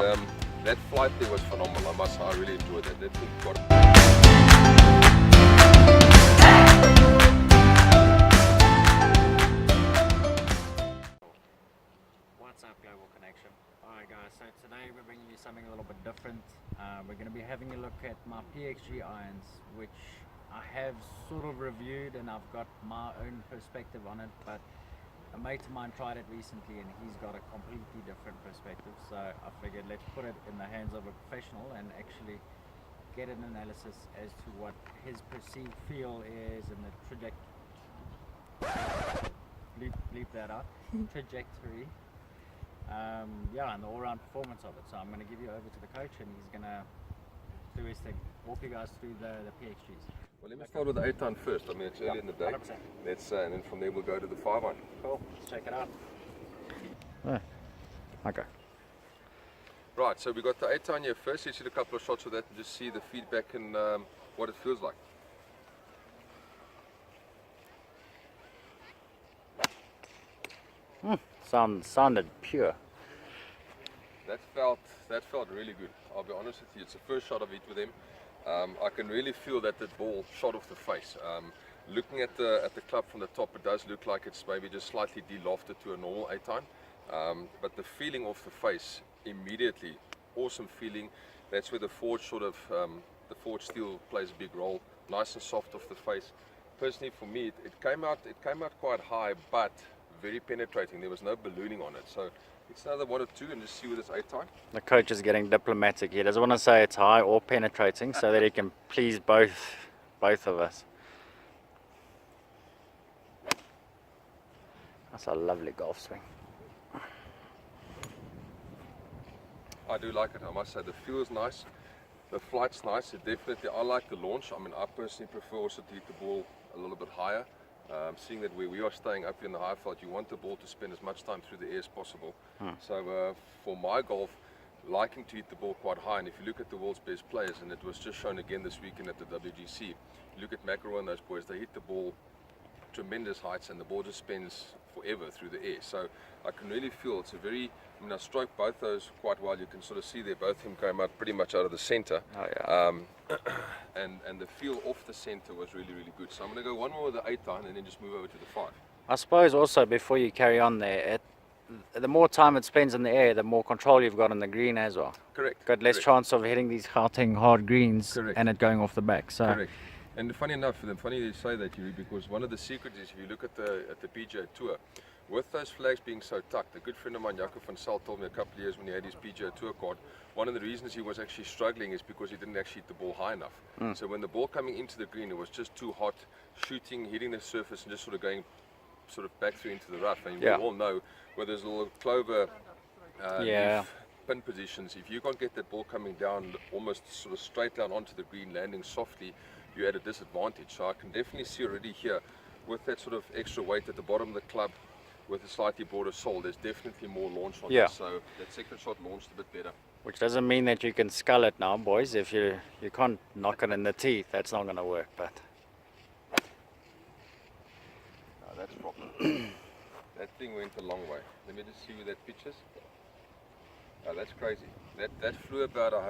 long. That flight there was phenomenal. I really enjoyed that. That thing got What's up, Global Connection? Alright guys, so today we're bringing you something a little bit different. We're going to be having a look at my PXG irons, which I have sort of reviewed and I've got my own perspective on it, but a mate of mine tried it recently and he's got a completely different perspective, so I figured let's put it in the hands of a professional and actually get an analysis as to what his perceived feel is and the bleep that out, trajectory, yeah, and the all-round performance of it. So I'm going to give you over to the coach and he's going to do his thing, walk you guys through the PXGs. Well, let me start with the 8-iron first. I mean, it's early in the day. 100%. Let's and then from there we'll go to the 5-iron. Cool, let's check it out. Okay. Right, so we got the 8-iron here first. Let's shoot a couple of shots of that and just see the feedback and what it feels like. Sounded pure. That felt really good. I'll be honest with you. It's the first shot I've hit with him. I can really feel that the ball shot off the face. Looking at the club from the top, it does look like it's maybe just slightly de-lofted to a normal 8-iron. But the feeling off the face immediately, awesome feeling. That's where the forged sort of the forged steel plays a big role. Nice and soft off the face. Personally, for me, it came out quite high, but very penetrating. There was no ballooning on it. So it's another 1 or 2 and just see with this 8-iron. The coach is getting diplomatic. He doesn't want to say it's high or penetrating so that he can please both of us. That's a lovely golf swing. I do like it, I must say. The feel is nice, the flight's nice. It definitely, I like the launch. I mean, I personally prefer also to hit the ball a little bit higher. Seeing that where we are staying up in the high flight, you want the ball to spend as much time through the air as possible. So for my golf, liking to hit the ball quite high, and if you look at the world's best players, and it was just shown again this weekend at the WGC, you look at McElroy and those boys, they hit the ball tremendous heights and the ball just spends forever through the air. So I can really feel it's a very, I mean, I stroked both those quite well. You can sort of see there both of them came out pretty much out of the center. Oh yeah. And the feel off the center was really, really good. So I'm going to go one more with the 8-iron and then just move over to the 5. I suppose also before you carry on there, the more time it spends in the air, the more control you've got on the green as well. Correct. Got less chance of hitting these hard greens. Correct. And it going off the back. So. Correct. And funny enough, funny you say that, Jurie, because one of the secrets is if you look at the PGA Tour, with those flags being so tucked, a good friend of mine, Jaco van Zyl, told me a couple of years when he had his PGA Tour card, one of the reasons he was actually struggling is because he didn't actually hit the ball high enough. So when the ball coming into the green, it was just too hot, shooting, hitting the surface and just sort of going sort of back through into the rough. And we all know where there's a little clover leaf pin positions, if you can't get that ball coming down almost sort of straight down onto the green, landing softly, you're at a disadvantage. So I can definitely see already here with that sort of extra weight at the bottom of the club with a slightly broader sole, there's definitely more launch on this. So that second shot launched a bit better. Which doesn't mean that you can scull it now, boys. If you can't knock it in the teeth, that's not going to work. But no, that's proper. That thing went a long way. Let me just see where that pitches. Oh, that's crazy. That flew about about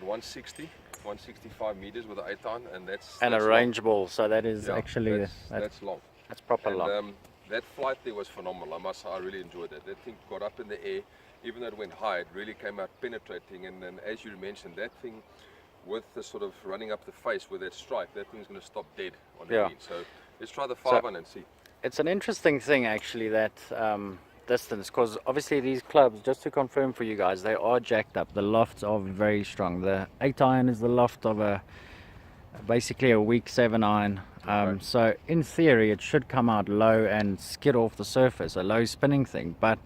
160, 165 meters with an 8-iron, and that's a range ball. So that is actually that's long. That's proper long. That flight there was phenomenal. I really enjoyed that. That thing got up in the air, even though it went high, it really came out penetrating. And then, as you mentioned, that thing with the sort of running up the face with that strike, that thing's going to stop dead on the green. So let's try the 5-iron and see. It's an interesting thing actually, that distance, because obviously these clubs, just to confirm for you guys, they are jacked up. The lofts are very strong. The 8-iron is the loft of basically a weak 7-iron. So in theory it should come out low and skid off the surface, a low spinning thing, but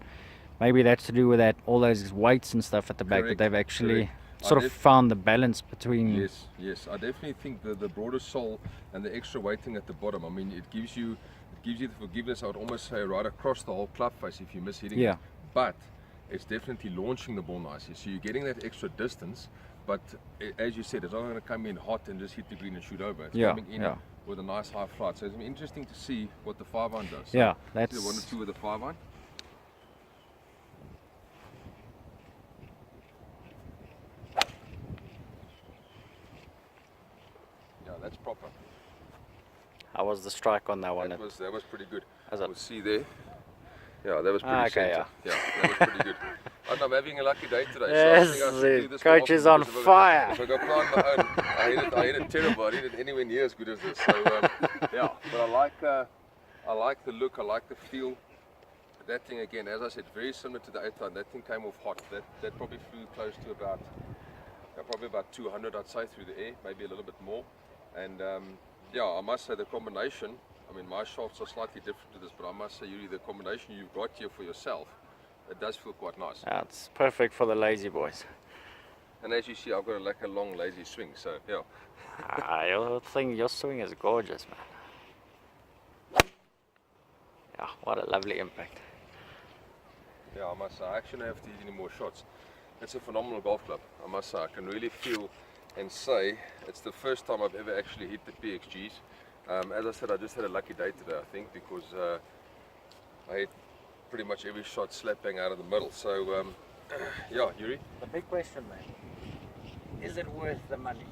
maybe that's to do with all those weights and stuff at the back that they've actually sort of found the balance between. Yes, I definitely think the broader sole and the extra weighting at the bottom, I mean, it gives you the forgiveness, I would almost say, right across the whole club face if you miss hitting it. But it's definitely launching the ball nicely, so you're getting that extra distance. But as you said, it's not going to come in hot and just hit the green and shoot over. It's coming in with a nice high flight. So it's interesting to see what the 5-iron does. So that's the 1 or 2 with the 5-iron. That's proper. How was the strike on that one? That was pretty good. As We'll see there. Yeah, that was pretty Okay, center. Yeah, that was pretty good. I'm having a lucky day today. Yes, so I think I should do the this coach more is often on because fire. If I go play on my own, I hit it terrible. I hit it anywhere near as good as this. So yeah, but I like the look. I like the feel. That thing again, as I said, very similar to the 8-iron. That thing came off hot. That probably flew close to about 200, I'd say, through the air, maybe a little bit more. And yeah, I must say the combination. I mean, my shafts are slightly different to this, but I must say, Jurie, the combination you've got here for yourself, it does feel quite nice. Yeah, it's perfect for the lazy boys. And as you see, I've got like a long, lazy swing, so yeah. Your swing is gorgeous, man. Yeah, what a lovely impact. Yeah, I must say, I actually don't have to hit any more shots. It's a phenomenal golf club, I must say. I can really feel and say it's the first time I've ever actually hit the PXGs. As I said, I just had a lucky day today, I think, because I hit pretty much every shot slap bang out of the middle. So, yeah, Jurie? The big question then, is it worth the money?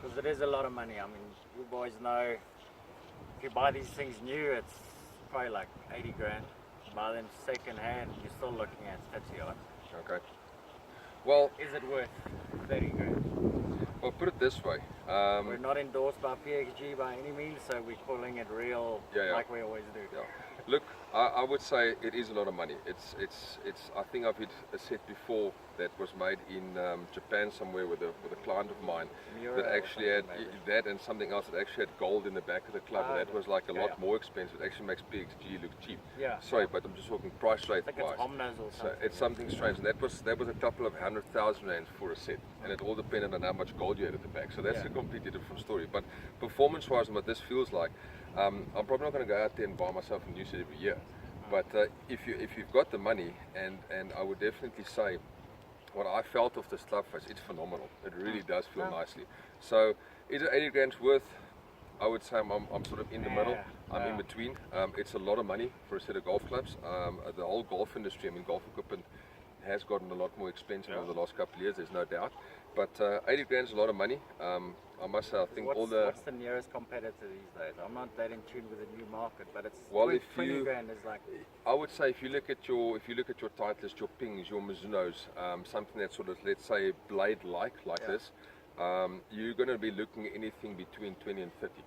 Because it is a lot of money. I mean, you boys know, if you buy these things new, it's probably like 80 grand. Buy them second hand, you're still looking at 30 odd. Okay. Well, Is it worth 30 grand? well, put it this way. We're not endorsed by PXG by any means, so we're calling it real, Yeah. like we always do. Yeah. Look, I would say it is a lot of money. It's. I think I've hit a set before that was made in Japan somewhere with a client of mine Vuuren that or actually had something maybe. that and something else that actually had gold in the back of the club. Ah, And that was like a yeah, lot yeah. more expensive. It actually makes PXG look cheap. Yeah. Sorry, but I'm just talking price rate I think it's wise. Omnas or So something. it's something strange, and that was a couple of 100,000 rand for a set, and it all depended on how much gold you had at the back. So that's Yeah. a completely different story. But performance-wise, and what this feels like, I'm probably not going to go out there and buy myself a new set every year. But if you've got the money, and I would definitely say, what I felt of this club face, it's phenomenal. It really does feel Yeah. nicely. So is it 80 grand's worth? I would say I'm sort of in the middle. Yeah, I'm in yeah. between. It's a lot of money for a set of golf clubs. The whole golf industry, I mean, golf equipment has gotten a lot more expensive over the last couple of years, there's no doubt. But 80 grand's a lot of money. I must say, I think What's the nearest competitor these days? I'm not that in tune with the new market, but it's Well, 20, if 20 you- grand is like, I would say if you look at your Titleist, your Pings, your Mizunos, something that's sort of, let's say, blade-like like Yeah. this, you're going to be looking at anything between 20 and 30.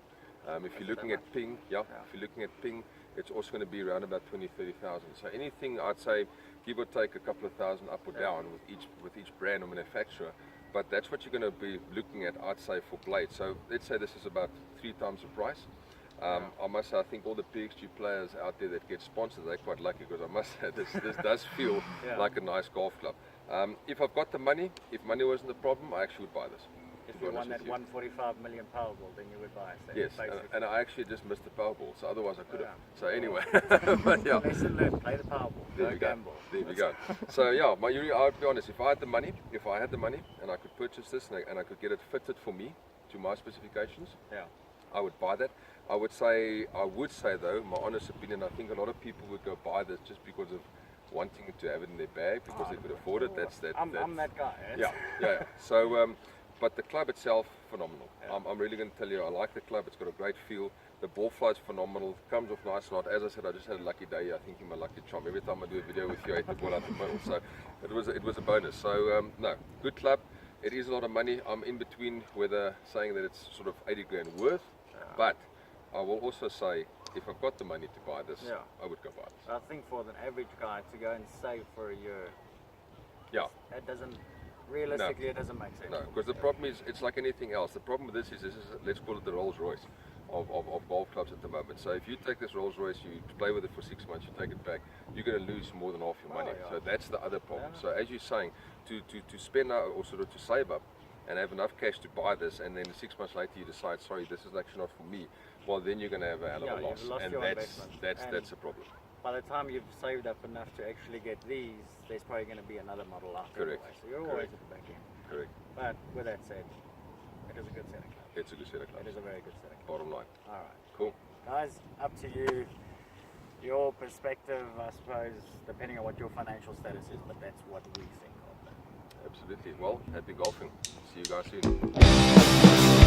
If you're looking at Ping, if you're looking at Ping, it's also going to be around about 20, 30,000. So anything, I'd say, give or take a couple of thousand up or down with each brand or manufacturer. But that's what you're going to be looking at, I'd say, for blades. So let's say this is about 3 times the price. I must say, I think all the PXG players out there that get sponsored, they're quite lucky, because I must say this does feel Yeah. like a nice golf club. If I've got the money, if money wasn't the problem, I actually would buy this. if to be you won honest that with you. 145 million Powerball, then you would buy it. So Yes, basically. and I actually just missed the Powerball, so otherwise I could have. Yeah. So anyway, but yeah. Lesson learned, play the Powerball, There no we go. gamble. There we go. So yeah, my Jurie, I would be honest. If I had the money, and I could purchase this, and I could get it fitted for me to my specifications, Yeah. I would buy that. I would say though, my honest opinion, I think a lot of people would go buy this just because of wanting to have it in their bag because they could afford it. That's that. I'm that guy. Yeah. So, but the club itself, phenomenal. Yeah. I'm really going to tell you, I like the club. It's got a great feel. The ball flight's phenomenal. Comes off nice and hot. As I said, I just had a lucky day. I think in my lucky charm. Every time I do a video with you, I hit the ball out the middle. So it was a bonus. So no, good club. It is a lot of money. I'm in between whether saying that it's sort of 80 grand worth, but I will also say if I've got the money to buy this, Yeah. I would go buy this. I think for the average guy to go and save for a year, Yeah. that doesn't, realistically, it doesn't make sense. No, because the problem is, it's like anything else. The problem with this is let's call it the Rolls Royce of golf clubs at the moment. So if you take this Rolls Royce, you play with it for 6 months, you take it back, you're going to lose more than half your money. yeah. So that's the other problem. Yeah. So as you're saying, to spend out, or sort of to save up and have enough cash to buy this, and then 6 months later you decide, sorry, this is actually not for me, well then you're going to have a hell of a Yeah, loss. you've lost And your that's investment. that's a problem. By the time you've saved up enough to actually get these, there's probably going to be another model out there. Correct. Anyway, so you're always at the back end. Correct. But with that said, it is a good setting club. It's a good set of It clubs. is a very good setting club. Bottom line. All right. Cool. Guys, up to you. Your perspective, I suppose, depending on what your financial status is, but that's what we think of that. Absolutely. Well, happy golfing. See you guys soon.